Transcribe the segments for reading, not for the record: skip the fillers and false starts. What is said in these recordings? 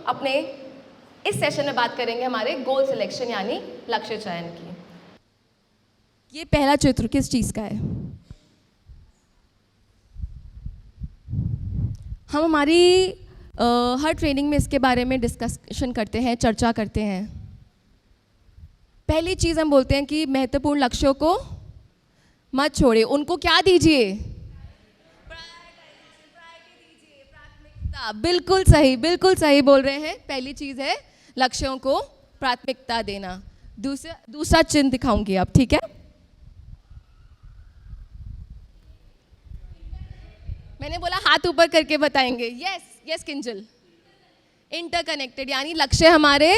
अपने इस सेशन में बात करेंगे हमारे गोल सिलेक्शन यानी लक्ष्य चयन की। ये पहला चित्र किस चीज़ का है? हम हमारी हर ट्रेनिंग में इसके बारे में डिस्कशन करते हैं, चर्चा करते हैं। पहली चीज़ हम बोलते हैं कि महत्वपूर्ण लक्ष्यों को मत छोड़िए, उनको क्या दीजिए? प्राथमिकता। बिल्कुल सही बोल रहे हैं। पहली चीज़ है लक्ष्यों को प्राथमिकता देना। दूसरा चिन्ह दिखाऊंगी आप, ठीक है? मैंने बोला हाथ ऊपर करके बताएंगे। यस किंजल। इंटरकनेक्टेड यानी लक्ष्य हमारे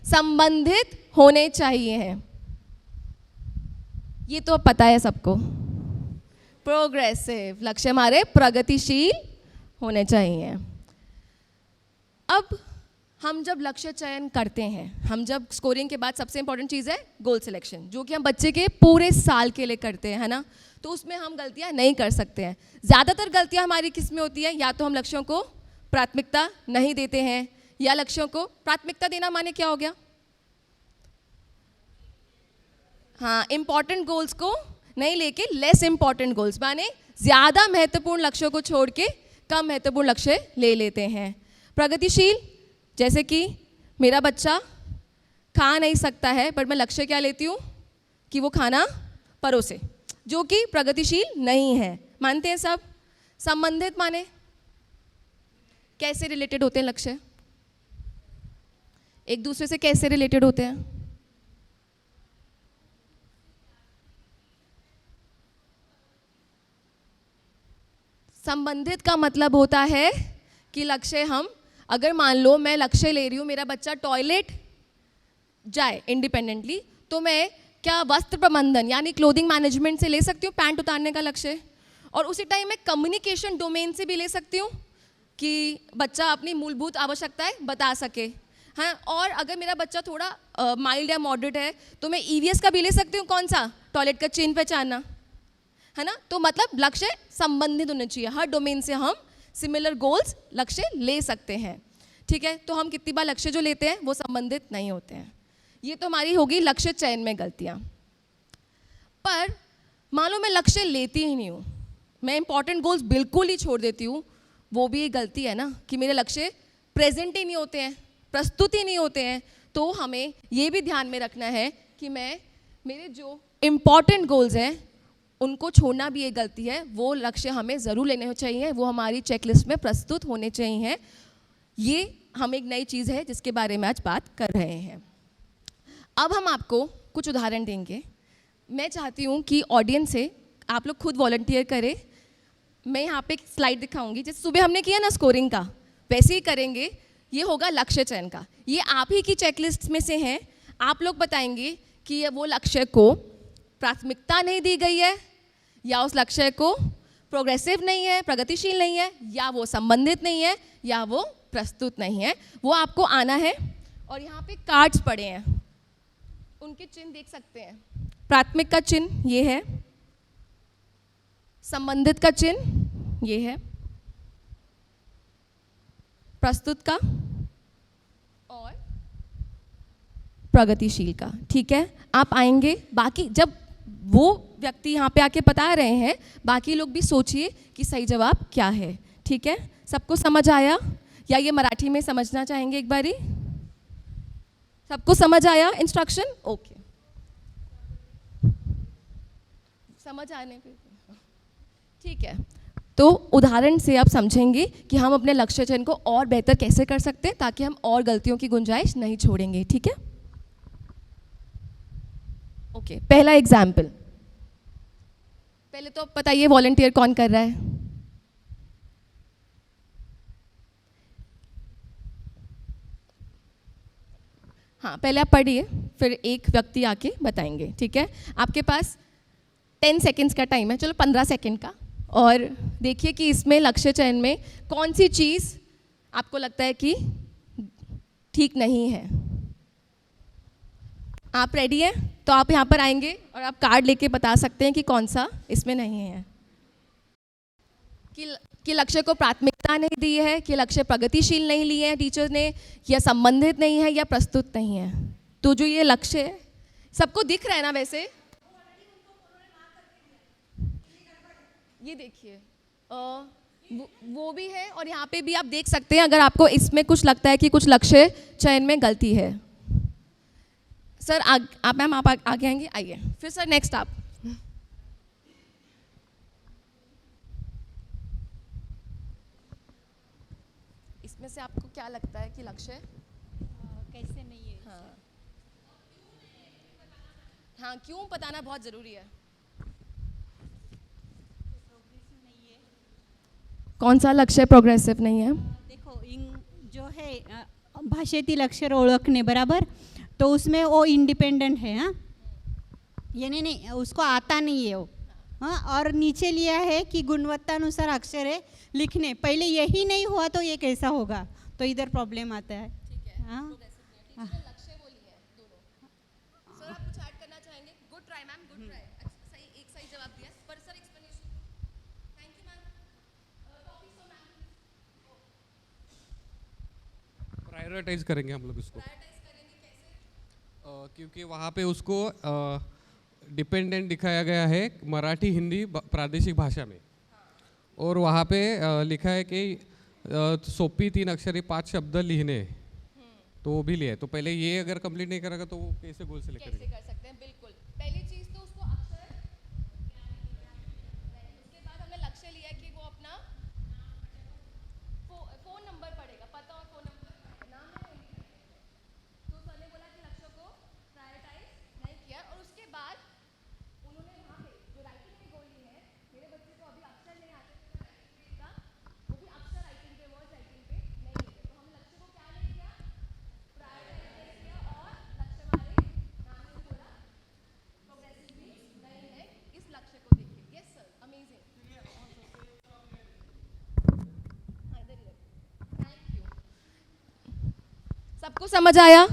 संबंधित होने चाहिए हैं। ये तो पता है सबको। प्रोग्रेसिव, लक्ष्य हमारे प्रगतिशील होने चाहिए। अब हम जब लक्ष्य चयन करते हैं, हम जब स्कोरिंग के बाद सबसे इंपॉर्टेंट चीज़ है गोल सिलेक्शन, जो कि हम बच्चे के पूरे साल के लिए करते हैं, है ना? तो उसमें हम गलतियां नहीं कर सकते हैं। ज़्यादातर गलतियां हमारी किस में होती है? या तो हम लक्ष्यों को प्राथमिकता नहीं देते हैं, या लक्ष्यों को प्राथमिकता देना माने क्या हो गया? हाँ, इंपॉर्टेंट गोल्स को नहीं लेके लेस इंपॉर्टेंट गोल्स, माने ज़्यादा महत्वपूर्ण लक्ष्यों को छोड़ के कम महत्वपूर्ण लक्ष्य ले लेते हैं। प्रगतिशील, जैसे कि मेरा बच्चा खा नहीं सकता है, पर मैं लक्ष्य क्या लेती हूँ कि वो खाना परोसे, जो कि प्रगतिशील नहीं है। मानते हैं सब? संबंधित माने कैसे रिलेटेड होते हैं लक्ष्य? एक दूसरे से कैसे रिलेटेड होते हैं? संबंधित का मतलब होता है कि लक्ष्य हम, अगर मान लो मैं लक्ष्य ले रही हूँ मेरा बच्चा टॉयलेट जाए इंडिपेंडेंटली, तो मैं क्या वस्त्र प्रबंधन यानी क्लोथिंग मैनेजमेंट से ले सकती हूँ पैंट उतारने का लक्ष्य, और उसी टाइम मैं कम्युनिकेशन डोमेन से भी ले सकती हूँ कि बच्चा अपनी मूलभूत आवश्यकताएं बता सके, हाँ। और अगर मेरा बच्चा थोड़ा माइल्ड या मॉडरेट है तो मैं ईवीएस का भी ले सकती हूँ, कौन सा? टॉयलेट का चिन्ह पहचानना, है ना? तो मतलब लक्ष्य संबंधित होने चाहिए। हर डोमेन से हम सिमिलर गोल्स लक्ष्य ले सकते हैं, ठीक है? तो हम कितनी बार लक्ष्य जो लेते हैं वो संबंधित नहीं होते हैं। ये तो हमारी होगी लक्ष्य चयन में गलतियाँ। पर मान लो मैं लक्ष्य लेती ही नहीं हूँ, मैं इंपॉर्टेंट गोल्स बिल्कुल ही छोड़ देती हूँ, वो भी एक गलती है ना, कि मेरे लक्ष्य प्रेजेंट ही नहीं होते हैं, प्रस्तुत ही नहीं होते हैं। तो हमें ये भी ध्यान में रखना है कि मेरे जो इम्पॉर्टेंट गोल्स हैं उनको छोड़ना भी एक गलती है। वो लक्ष्य हमें ज़रूर लेने चाहिए, वो हमारी चेकलिस्ट में प्रस्तुत होने चाहिए। ये हम एक नई चीज़ है जिसके बारे में आज बात कर रहे हैं। अब हम आपको कुछ उदाहरण देंगे। मैं चाहती हूँ कि ऑडियंस से आप लोग खुद वॉलंटियर करें। मैं यहाँ पे एक स्लाइड दिखाऊंगी, जैसे सुबह हमने किया ना स्कोरिंग का, वैसे ही करेंगे। ये होगा लक्ष्य चयन का, ये आप ही की चेकलिस्ट में से हैं। आप लोग बताएंगे कि ये वो लक्ष्य को प्राथमिकता नहीं दी गई है, या उस लक्ष्य को प्रोग्रेसिव नहीं है, प्रगतिशील नहीं है, या वो संबंधित नहीं है, या वो प्रस्तुत नहीं है। वो आपको आना है। और यहाँ पे कार्ड्स पड़े हैं, उनके चिन्ह देख सकते हैं। प्राथमिक का चिन्ह ये है, संबंधित का चिन्ह ये है, प्रस्तुत का और प्रगतिशील का, ठीक है? आप आएंगे, बाकी जब वो व्यक्ति यहाँ पे आके बता रहे हैं, बाकी लोग भी सोचिए कि सही जवाब क्या है, ठीक है? सबको समझ आया? या ये मराठी में समझना चाहेंगे एक बारी? सबको समझ आया इंस्ट्रक्शन? ओके, समझ आने पे ठीक है। तो उदाहरण से आप समझेंगे कि हम अपने लक्ष्य चयन को और बेहतर कैसे कर सकते हैं, ताकि हम और गलतियों की गुंजाइश नहीं छोड़ेंगे, ठीक है? ओके, पहला एग्जाम्पल। पहले तो बताइए वॉलंटियर कौन कर रहा है? हाँ, पहले आप पढ़िए, फिर एक व्यक्ति आके बताएंगे, ठीक है? आपके पास 10 सेकेंड्स का टाइम है, चलो 15 सेकेंड का। और देखिए कि इसमें लक्ष्य चयन में कौन सी चीज़ आपको लगता है कि ठीक नहीं है। आप रेडी हैं? तो आप यहाँ पर आएंगे और आप कार्ड लेके बता सकते हैं कि कौन सा इसमें नहीं है। कि लक्ष्य को प्राथमिकता नहीं दी है, कि लक्ष्य प्रगतिशील नहीं लिए हैं टीचर ने, या संबंधित नहीं है, या प्रस्तुत नहीं है। तो जो ये लक्ष्य है सबको दिख रहा है ना वैसे, ये देखिए वो भी है, और यहाँ पे भी आप देख सकते हैं अगर आपको इसमें कुछ लगता है कि कुछ लक्ष्य चयन में गलती है। सर आप मैम आप आगे आएंगे, आइए फिर सर नेक्स्ट आप। इसमें से आपको क्या लगता है कि लक्ष्य कैसे नहीं है? हाँ क्यों बताना बहुत ज़रूरी है। कौन सा लक्ष्य प्रोग्रेसिव नहीं है? देखो जो है भाषेतील अक्षर ओळखणे बराबर, तो उसमें वो इंडिपेंडेंट है। हाँ, ये नहीं उसको आता नहीं है वो। हाँ, और नीचे लिया है कि गुणवत्तानुसार अक्षर है लिखने, पहले यही नहीं हुआ तो ये कैसा होगा, तो इधर प्रॉब्लम आता है। ठीक है, हाँ, लक्ष्य वो लिए हैं दोनों। सर आप कुछ ऐड करना चाहेंगे? Good try ma'am, good try. सही, एक सही जवाब दिया। पर sir explanation. Thank you ma'am. Copy so ma'am. Prioritise करेंगे हम लोग इसको, प्रायोरिटाइज करेंगे कैसे? क्योंकि वहाँ पे उसको डिपेंडेंट दिखाया गया है मराठी हिंदी प्रादेशिक भाषा में, और वहाँ पे लिखा है कि सोपी 3 अक्षरी 5 शब्द लिखने, तो वो भी लिया है। तो पहले ये अगर कंप्लीट नहीं करेगा तो वो कैसे गोल सेलेक्ट कैसे करेगा? कर सकते हैं? बिल्कुल, पहली चीज़ तो उसको अक्षर, उसके बाद हमने लक्ष्य लिया कि वो अपना फोन नंबर पढ़ेगा, पता और फोन नंबर नाम है। तो सर ने बोला कि लक्ष्य को प्रायोरिटाइज नहीं किया, और उसके बाद उन्होंने वहाँ पे जो राइटिंग में गोल ली है, मेरे बच्चे को अभी अक्षर नहीं आते का, वो भी अक्षर राइटिंग पे, वर्ड राइटिंग पे नहीं लिखे, तो हमने लक्ष्य को क्या नहीं किया, प्रायोरिटाइज किया, और लक्ष्य हमारे नाम से बोला प्रोग्रेसिव भी नहीं है। इस लक्ष्य को देखिए। Yes sir, amazing. Thank you. सबको समझ आया?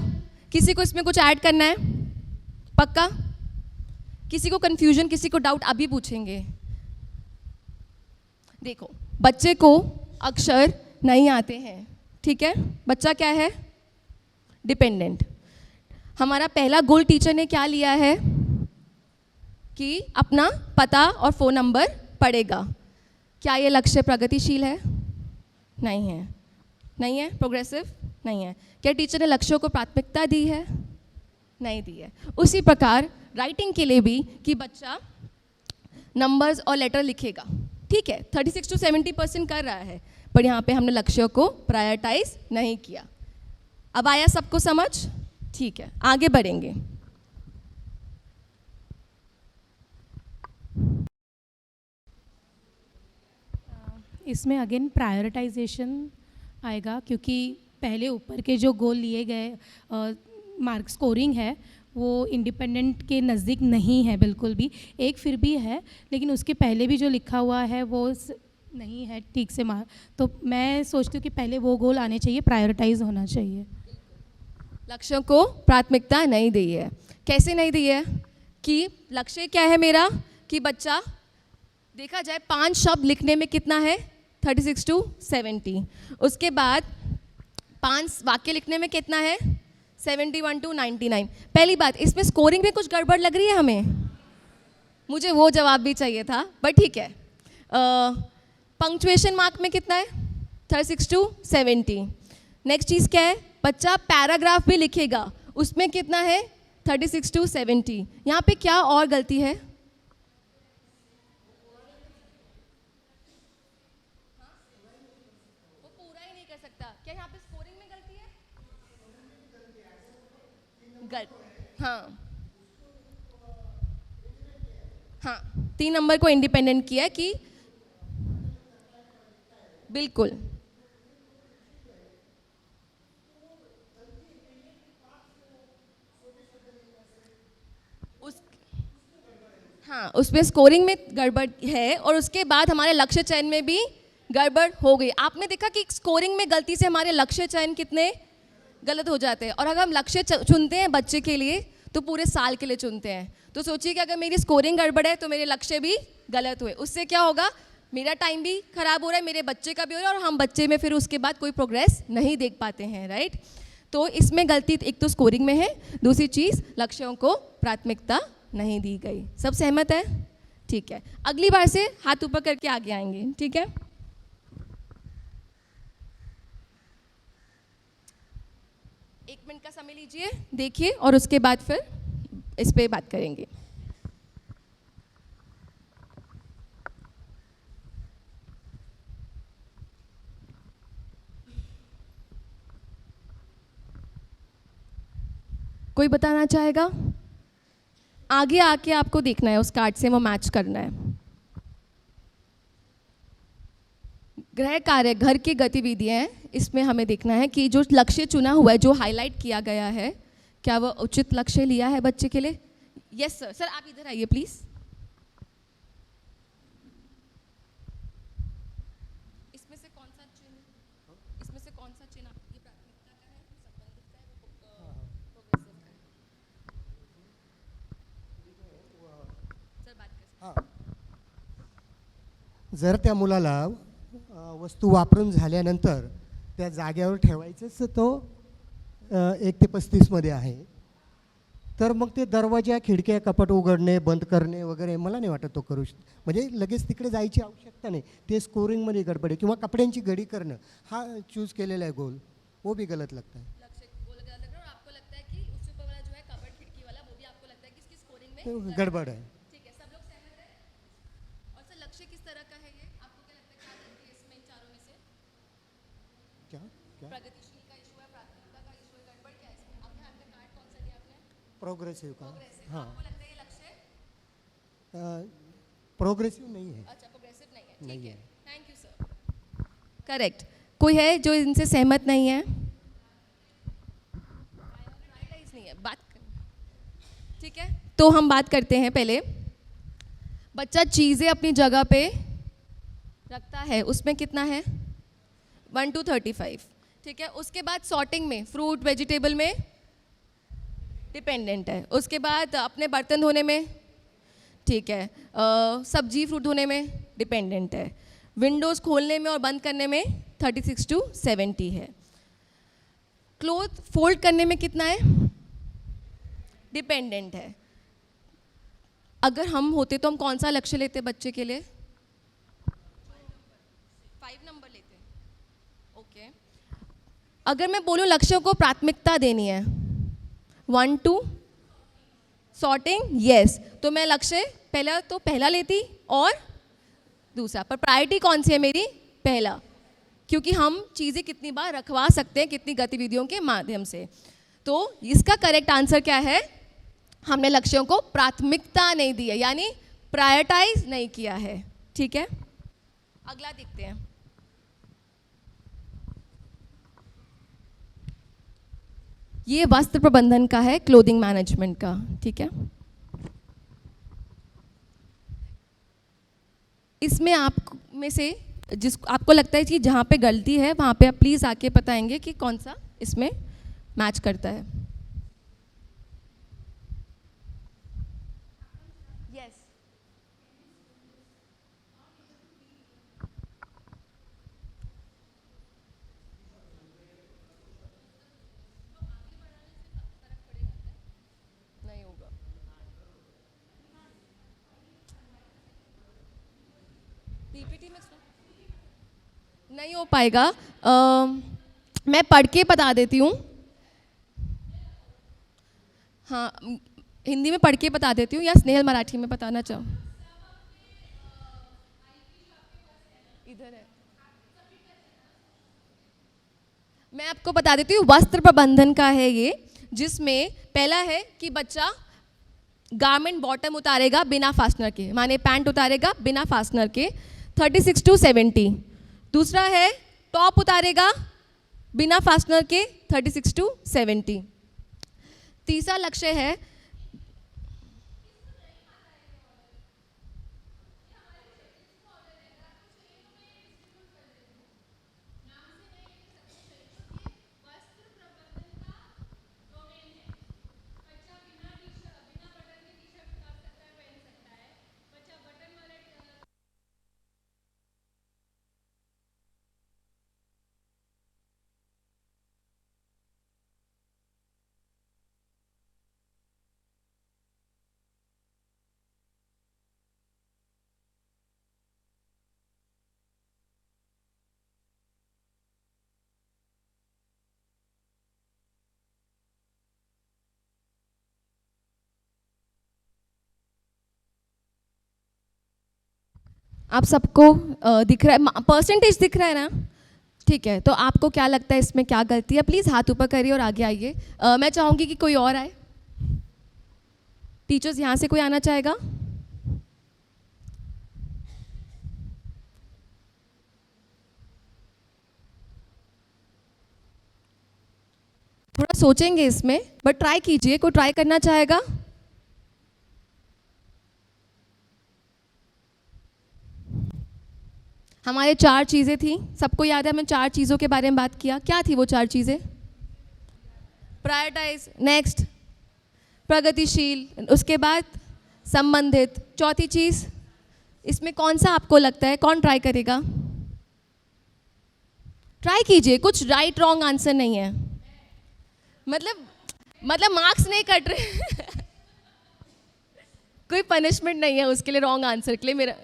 किसी को इसमें कुछ ऐड करना है? पक्का? किसी को कंफ्यूजन, किसी को डाउट अभी पूछेंगे। देखो, बच्चे को अक्षर नहीं आते हैं, ठीक है? बच्चा क्या है? डिपेंडेंट। हमारा पहला गोल टीचर ने क्या लिया है कि अपना पता और फ़ोन नंबर पढ़ेगा। क्या ये लक्ष्य प्रगतिशील है? नहीं है। नहीं है? प्रोग्रेसिव? नहीं है। क्या टीचर ने लक्ष्यों को प्राथमिकता दी है? नहीं दी है। उसी प्रकार राइटिंग के लिए भी कि बच्चा नंबर्स और लेटर लिखेगा, ठीक है, 36 to 70% कर रहा है, पर यहाँ पे हमने लक्ष्यों को प्रायोरिटाइज नहीं किया। अब आया सबको समझ? ठीक है, आगे बढ़ेंगे। इसमें अगेन प्रायोरिटाइजेशन आएगा, क्योंकि पहले ऊपर के जो गोल लिए गए मार्क स्कोरिंग है वो इंडिपेंडेंट के नज़दीक नहीं है बिल्कुल भी। एक फिर भी है, लेकिन उसके पहले भी जो लिखा हुआ है वो नहीं है ठीक से तो मैं सोचती हूँ कि पहले वो गोल आने चाहिए, प्रायोरिटाइज होना चाहिए। लक्ष्यों को प्राथमिकता नहीं दी है। कैसे नहीं दी है? कि लक्ष्य क्या है मेरा कि बच्चा, देखा जाए 5 शब्द लिखने में कितना है, 36 to 70। उसके बाद 5 वाक्य लिखने में कितना है, 71 to 99। पहली बात, इसमें स्कोरिंग में कुछ गड़बड़ लग रही है हमें? मुझे वो जवाब भी चाहिए था, बट ठीक है। पंक्चुएशन मार्क में कितना है, 36 to 70। नेक्स्ट चीज़ क्या है, बच्चा पैराग्राफ भी लिखेगा, उसमें कितना है, 36 to 70। यहाँ पे क्या और गलती है? वो पूरा ही नहीं कर सकता। क्या यहाँ पे स्कोरिंग में गलती है? हाँ हाँ, 3 नंबर को इंडिपेंडेंट किया कि बिल्कुल हाँ, उसमें स्कोरिंग में गड़बड़ है, और उसके बाद हमारे लक्ष्य चयन में भी गड़बड़ हो गई। आपने देखा कि स्कोरिंग में गलती से हमारे लक्ष्य चयन कितने गलत हो जाते हैं, और अगर हम लक्ष्य चुनते हैं बच्चे के लिए तो पूरे साल के लिए चुनते हैं। तो सोचिए कि अगर मेरी स्कोरिंग गड़बड़ है तो मेरे लक्ष्य भी गलत हुए, उससे क्या होगा, मेरा टाइम भी खराब हो रहा है, मेरे बच्चे का भी हो रहा है, और हम बच्चे में फिर उसके बाद कोई प्रोग्रेस नहीं देख पाते हैं, राइट। तो इसमें गलती एक तो स्कोरिंग में है, दूसरी चीज़ लक्ष्यों को प्राथमिकता नहीं दी गई। सब सहमत है? ठीक है, अगली बार से हाथ ऊपर करके आगे आएंगे, ठीक है। एक मिनट का समय लीजिए, देखिए, और उसके बाद फिर इस पे बात करेंगे। कोई बताना चाहेगा? आगे आके आपको देखना है, उस कार्ड से वो मैच करना है। गृह कार्य, घर की गतिविधियां हैं, इसमें हमें देखना है कि जो लक्ष्य चुना हुआ है, जो हाईलाइट किया गया है, क्या वो उचित लक्ष्य लिया है बच्चे के लिए? Yes sir. सर आप इधर आइए प्लीज़। इसमें से कौन सा चिन्ह, इसमें से कौन सा चिन्ह ये प्राथमिकता का है, संबंधित का है, प्रोग्रेसिव का है? सर बात कर। हां, जर त्या मुलाला वस्तू वापरून झाल्यानंतर त्या जागेवर ठेवायचंच तो 1 ते 35 मध्ये आहे, तर मग ते दरवाजा, खिडक्या, कपाट उघडणे, बंद करणे वगैरे मला नाही वाटत तो करू म्हणजे लगेच तिकडे जायची आवश्यकता नाही। ते स्कोरिंगमध्ये गडबड आहे, किंवा कपड्यांची घडी करणं हा चूज केलेला आहे गोल, वो भी गलत लगता है। लक्ष्य गोल गलत लग रहा है, और आपको लगता है कि उससे ऊपर वाला जो है कबर्ड खिड़की वाला, वो भी आपको लगता है कि इसकी स्कोरिंग में गड़बड़ है। ठीक है, सब लोग सहमत हैं? और सर लक्ष्य किस तरह का है ये, आपको क्या लगता है, क्या गलती है इसमें इन चारों में से? क्या क्या प्रगतिशील का इशू है, प्राथमिकता का इशू है, गड़बड़ क्या है इसमें? आपके हाथ में कार्ड कौन सा लिया आपने? प्रोग्रेसिव का? प्रोग्रेसिव। हाँ, आपको लगता है ये लक्ष्य? प्रोग्रेसिव नहीं है। अच्छा, प्रोग्रेसिव नहीं है, नहीं ठीक है, है। Thank you sir. करेक्ट। कोई है जो इनसे सहमत नहीं है? प्रायोरिटाइज नहीं है, बात कर, ठीक है। तो हम बात करते हैं पहले, बच्चा चीज़ें अपनी जगह पे रखता है, उसमें कितना है? 1 to 35, ठीक है। उसके बाद सॉर्टिंग में, फ्रूट वेजिटेबल में डिपेंडेंट है। उसके बाद अपने बर्तन धोने में, ठीक है, सब्जी फ्रूट धोने में डिपेंडेंट है। विंडोज़ खोलने में और बंद करने में 36 to 70 है। क्लोथ फोल्ड करने में कितना है? डिपेंडेंट है। अगर हम होते तो हम कौन सा लक्ष्य लेते बच्चे के लिए? 5 नंबर लेते। ओके, अगर मैं बोलूँ लक्ष्यों को प्राथमिकता देनी है, 1 to सॉर्टिंग, यस, तो मैं लक्ष्य पहला लेती और दूसरा, पर प्रायोरिटी कौन सी है मेरी? पहला, क्योंकि हम चीज़ें कितनी बार रखवा सकते हैं, कितनी गतिविधियों के माध्यम से। तो इसका करेक्ट आंसर क्या है? हमने लक्ष्यों को प्राथमिकता नहीं दी है, यानी प्रायोरिटाइज नहीं किया है, ठीक है। अगला देखते हैं। ये वस्त्र प्रबंधन का है, क्लोथिंग मैनेजमेंट का, ठीक है। इसमें आप में से जिस आपको लगता है कि जहाँ पे गलती है वहाँ पे आप प्लीज़ आके बताएंगे कि कौन सा इसमें मैच करता है। यस, नहीं होगा, पीपीटी में नहीं हो पाएगा। मैं पढ़ के बता देती हूँ। हाँ, हिंदी में पढ़ के बता देती हूँ, या स्नेहल मराठी में बताना चाहो? इधर है, मैं आपको बता देती हूँ। वस्त्र प्रबंधन का है ये, जिसमें पहला है कि बच्चा गारमेंट बॉटम उतारेगा बिना फास्टनर के, माने पैंट उतारेगा बिना फास्टनर के, 36 to 70। दूसरा है टॉप उतारेगा बिना फास्टनर के, 36 to 70। तीसरा लक्ष्य है आप सबको दिख रहा है, परसेंटेज दिख रहा है ना? ठीक है, तो आपको क्या लगता है इसमें क्या गलती है? प्लीज़ हाथ ऊपर करिए और आगे आइए। मैं चाहूँगी कि कोई और आए। टीचर्स यहाँ से कोई आना चाहेगा? थोड़ा सोचेंगे इसमें, बट ट्राई कीजिए। कोई ट्राई करना चाहेगा? हमारे 4 चीज़ें थी, सबको याद है? हमें 4 चीज़ों के बारे में बात किया। क्या थी वो 4 चीज़ें? प्रायोरिटाइज, नेक्स्ट प्रगतिशील, उसके बाद संबंधित, चौथी चीज़ इसमें कौन सा आपको लगता है? कौन ट्राई करेगा? ट्राई कीजिए, कुछ राइट रॉन्ग आंसर नहीं है। मतलब मार्क्स नहीं कट रहे कोई पनिशमेंट नहीं है उसके लिए, रॉन्ग आंसर के लिए। मेरा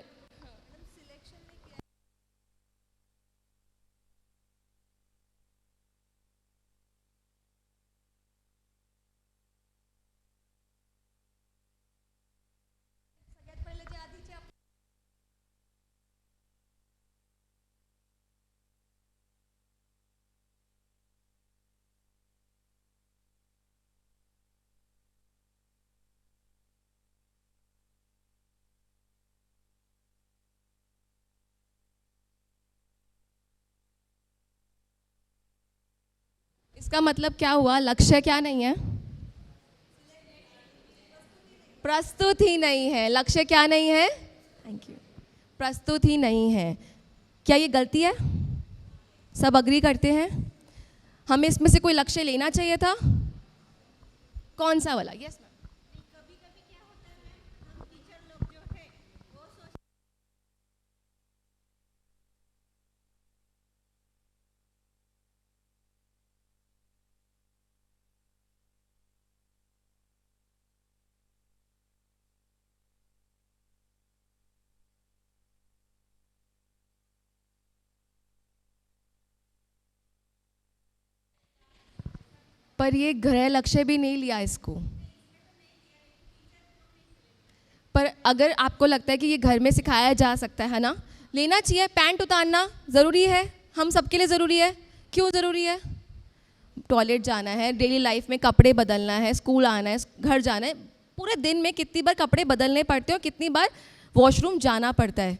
इसका मतलब क्या हुआ? लक्ष्य क्या नहीं है? प्रस्तुत ही नहीं है। लक्ष्य क्या नहीं है? Thank you. प्रस्तुत ही नहीं है। क्या ये गलती है? सब अग्री करते हैं? हमें इसमें से कोई लक्ष्य लेना चाहिए था? कौन सा वाला? Yes ma'am. पर ये गृह लक्ष्य भी नहीं लिया इसको। पर अगर आपको लगता है कि ये घर में सिखाया जा सकता है ना, लेना चाहिए। पैंट उतारना ज़रूरी है, हम सबके लिए ज़रूरी है। क्यों ज़रूरी है? टॉयलेट जाना है, डेली लाइफ में कपड़े बदलना है, स्कूल आना है, घर जाना है, पूरे दिन में कितनी बार कपड़े बदलने पड़ते हैं और कितनी बार वॉशरूम जाना पड़ता है।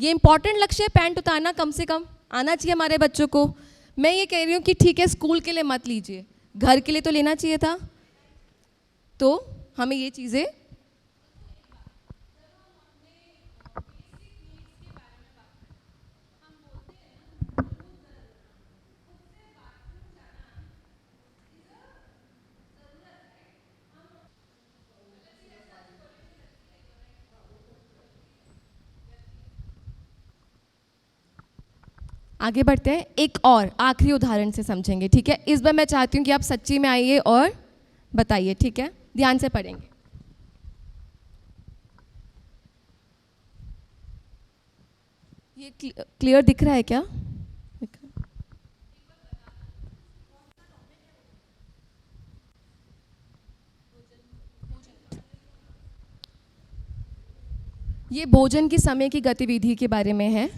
ये इंपॉर्टेंट लक्ष्य है, पैंट उतारना कम से कम आना चाहिए हमारे बच्चों को। मैं ये कह रही हूँ कि ठीक है, स्कूल के लिए मत लीजिए, घर के लिए तो लेना चाहिए था। तो हमें ये चीज़ें आगे बढ़ते हैं। एक और आखिरी उदाहरण से समझेंगे, ठीक है? इस बार मैं चाहती हूँ कि आप सच्ची में आइए और बताइए, ठीक है? ध्यान से पढ़ेंगे। ये क्लियर दिख रहा है क्या? ये भोजन की समय की गतिविधि के बारे में है।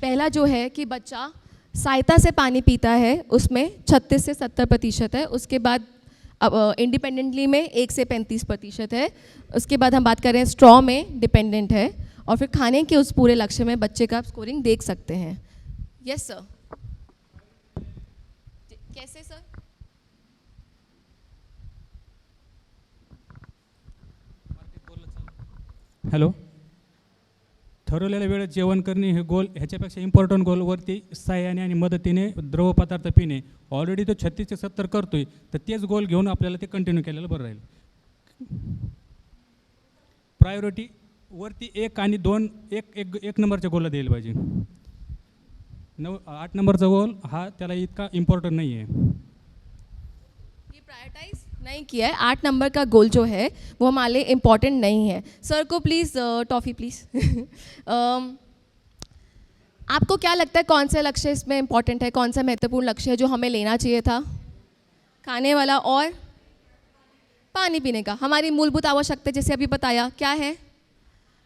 पहला जो है कि बच्चा सहायता से पानी पीता है, उसमें 36 से 70% है। उसके बाद इंडिपेंडेंटली में 1 से 35% है। उसके बाद हम बात कर रहे हैं स्ट्रॉ में डिपेंडेंट है। और फिर खाने के उस पूरे लक्ष्य में बच्चे का स्कोरिंग देख सकते हैं। Yes sir. कैसे सर? हॅलो, ठरवलेल्या वेळेत जेवण करणे हे गोल, ह्याच्यापेक्षा इम्पॉर्टंट गोलवरती सहाय्याने आणि मदतीने द्रव पदार्थ पिणे, ऑलरेडी तो 36 ते 70 करतोय, तर तेच गोल घेऊन आपल्याला ते कंटिन्यू केलेलं बरं राहील. प्रायोरिटी वरती 1 आणि 2 एक नंबरच्या गोलला द्यायला पाहिजे. 8 नंबरचा गोल हा त्याला इतका इम्पॉर्टंट नाही आहे. ये प्रायोरिटाइज नहीं किया है। 8 नंबर का गोल जो है वो हमारे लिए इम्पॉर्टेंट नहीं है। सर को प्लीज़ टॉफ़ी प्लीज़ आपको क्या लगता है कौन सा लक्ष्य इसमें इम्पॉर्टेंट है? कौन सा महत्वपूर्ण लक्ष्य है जो हमें लेना चाहिए था? खाने वाला और पानी पीने का। हमारी मूलभूत आवश्यकता जैसे अभी बताया क्या है?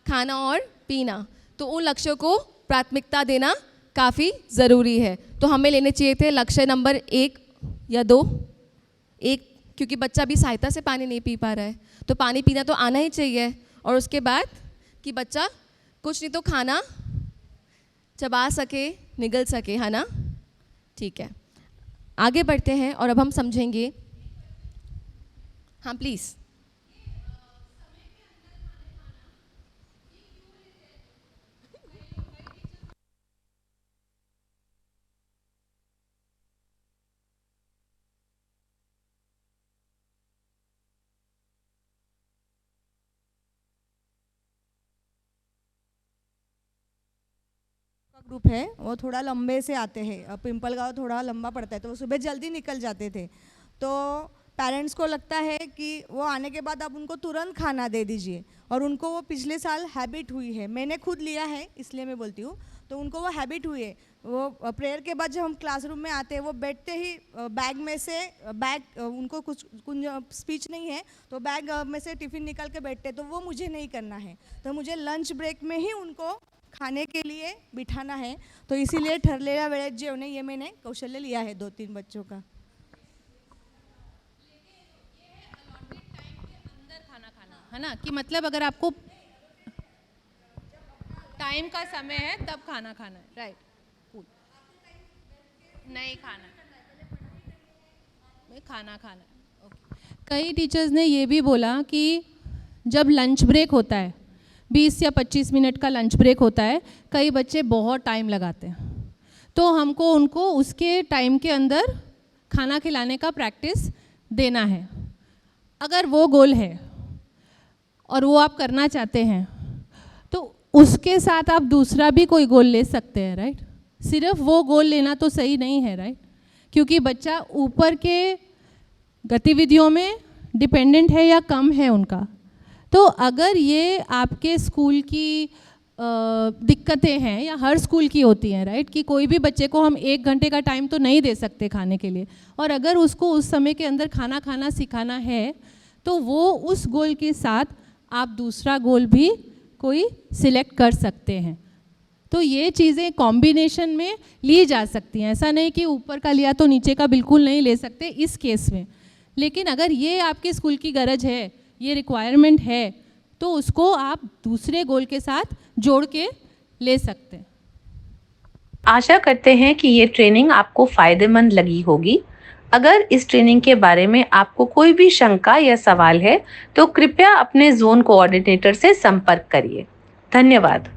खाना और पीना। तो उन लक्ष्यों को प्राथमिकता देना काफ़ी ज़रूरी है। तो हमें लेने चाहिए थे लक्ष्य नंबर 1 या 2। 1 क्योंकि बच्चा भी सहायता से पानी नहीं पी पा रहा है, तो पानी पीना तो आना ही चाहिए। और उसके बाद कि बच्चा कुछ नहीं तो खाना चबा सके, निगल सके, है ना। ठीक है, आगे बढ़ते हैं और अब हम समझेंगे। हाँ प्लीज़। ग्रुप है वो थोड़ा लंबे से आते हैं, पिंपल गांव थोड़ा लंबा पड़ता है, तो वो सुबह जल्दी निकल जाते थे। तो पेरेंट्स को लगता है कि वो आने के बाद आप उनको तुरंत खाना दे दीजिए, और उनको वो पिछले साल हैबिट हुई है, मैंने खुद लिया है इसलिए मैं बोलती हूँ, तो उनको वो हैबिट हुई है। वो प्रेयर के बाद जब हम क्लासरूम में आते हैं, वो बैठते ही बैग में से उनको कुछ स्पीच नहीं है तो बैग में से टिफ़िन निकाल के बैठते, तो वो मुझे नहीं करना है, तो मुझे लंच ब्रेक में ही उनको खाने के लिए बिठाना है। तो इसीलिए ठरलेल्या वेळेत जेवणे ये मैंने कौशल्य लिया है 2-3 बच्चों का। है ना, कि मतलब अगर आपको टाइम का समय है तब खाना खाना है, राइट। कूल, नहीं खाना, मैं खाना खाना है। ओके। कई टीचर्स ने ये भी बोला कि जब लंच ब्रेक होता है, 20 या 25 मिनट का लंच ब्रेक होता है, कई बच्चे बहुत टाइम लगाते हैं, तो हमको उनको उसके टाइम के अंदर खाना खिलाने का प्रैक्टिस देना है। अगर वो गोल है और वो आप करना चाहते हैं, तो उसके साथ आप दूसरा भी कोई गोल ले सकते हैं, राइट। सिर्फ वो गोल लेना तो सही नहीं है, राइट, क्योंकि बच्चा ऊपर के गतिविधियों में डिपेंडेंट है या कम है उनका। तो अगर ये आपके स्कूल की दिक्कतें हैं, या हर स्कूल की होती हैं, राइट, कि कोई भी बच्चे को हम 1 घंटे का टाइम तो नहीं दे सकते खाने के लिए, और अगर उसको उस समय के अंदर खाना खाना सिखाना है, तो वो उस गोल के साथ आप दूसरा गोल भी कोई सिलेक्ट कर सकते हैं। तो ये चीज़ें कॉम्बिनेशन में ली जा सकती हैं, ऐसा नहीं कि ऊपर का लिया तो नीचे का बिल्कुल नहीं ले सकते इस केस में। लेकिन अगर ये आपके स्कूल की गरज है, ये रिक्वायरमेंट है, तो उसको आप दूसरे गोल के साथ जोड़ के ले सकते हैं। आशा करते हैं कि ये ट्रेनिंग आपको फ़ायदेमंद लगी होगी। अगर इस ट्रेनिंग के बारे में आपको कोई भी शंका या सवाल है, तो कृपया अपने ज़ोन कोऑर्डिनेटर से संपर्क करिए। धन्यवाद।